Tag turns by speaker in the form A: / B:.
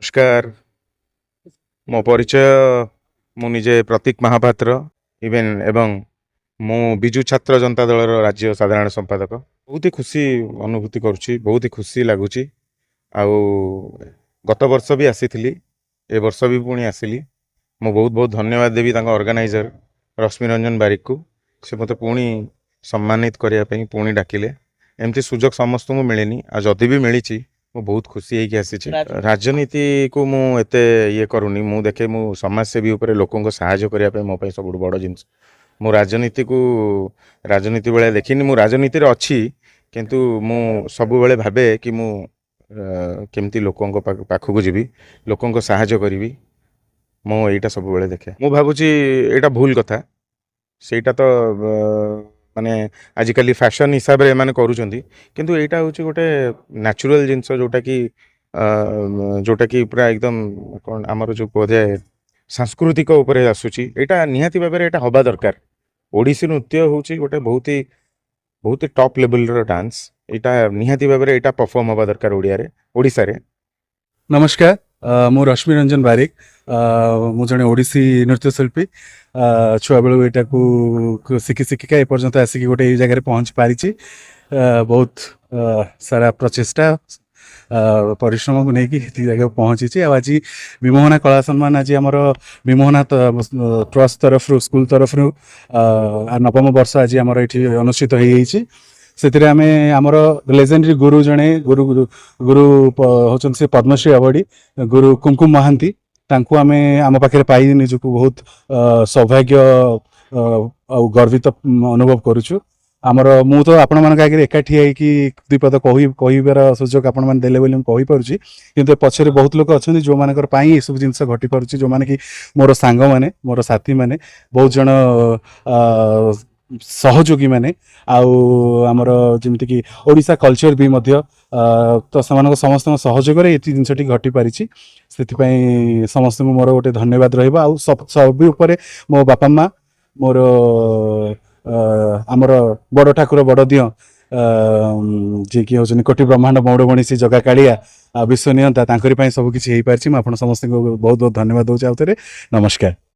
A: नमस्कार। मो परिचय मु निजे प्रतीक महापात्र इवेन एवं मु विजु छात्र जनता दल राज्य साधारण संपादक। बहुत ही खुशी अनुभूति करुच्ची, बहुत ही खुशी लगुच। गत वर्ष भी आसी ए वर्ष भी पुणी आसिली। मु बहुत बहुत धन्यवाद देवी ऑर्गेनाइजर रश्मि रंजन बारिक को। से मत पुणी सम्मानित करने पुणी डाकिले। एमती सुजोग समस्त को मिलेनी, आज जदि भी मिली मु बहुत खुशी है कि आसी। राजनीति को मु एते ये करूनी, मु देखे मु समाजसेवी उपरे लोकों को सहायता करने मो सब बड़ जिनस। मु राजनीति को राजनीति बेले देखनी, मु राजनीति रे अच्छी किंतु मु सब बेले भाबे कि मु केमती लोकों को पाखक जीवी, लोकों को सहायता करी। मु एटा सब बेले देखे, मु भाबुची एटा भूल कथा। सेटा तो माने आजिकल फैशन हिसाब रे माने करूचंदी, किंतु एटा होची गोटे नेचुरल जिंस जोटा कि पूरा एकदम कौन आमर जो बोधे सांस्कृतिक उपरे आसुची। एटा निहाती भाबे एटा हबा दरकार। ओडिसी नृत्य होची गोटे बहुत ही टॉप लेवल रो डांस। एटा निहाती भाबे एटा परफॉर्म हबा दरकार ओडिसा रे।
B: नमस्कार, मु रश्मि रंजन बारिक। मु जने ओडिसी नृत्यशिल्पी। छुआ बेलू एटा को शिखी शिखिका एपर्यंत आसिक गोटे ये जगह पहुँच पारी। बहुत सारा प्रचेष्टा परिश्रम को लेकिन जगह पहुँची। आज विमोहना कला सम्मान आज आमर विमोहना ट्रस्ट तरफ स्कूल तरफ नवम वर्ष आज आम ये अनुष्ठित हो। आम आमर लेजेंडरी गुरु जड़े गुरु गुरु गुरु हूँ से पद्मश्री अवार्डी गुरु कुमकुम महांती। तांकु आमे आम पाखे पाई निजक बहुत सौभाग्य गर्वित अनुभव करुचु। आमर मु तो आपण मान आगे एकाठी होगी दुपद कहबार सुजोग आपण मैंने देले बोली कही पारुची, किंतु पछरे बहुत लोग अच्छा जो मानकर पाई ये सब जिनस घटी पारुची। जो माने कि मोर सांग माने मोर साथी माने बहुत जन सहयोगी माने आमर जमीती कि ओडिशा कल्चर भी मध्य तो समस्त सहयोग ये जिनसटी घटी पारी। से समस्त मोर गोटे धन्यवाद रहा। सब उपरे मो बापा माँ मोर आमर बड़ ठाकुर बड़ दिय जी कि हूँ कोटि ब्रह्मांड मौड़ मणिषी जगा कालिया विश्व नियंता सबकि हो पारी। मुझे समस्त बहुत बहुत धन्यवाद दूसरे। नमस्कार।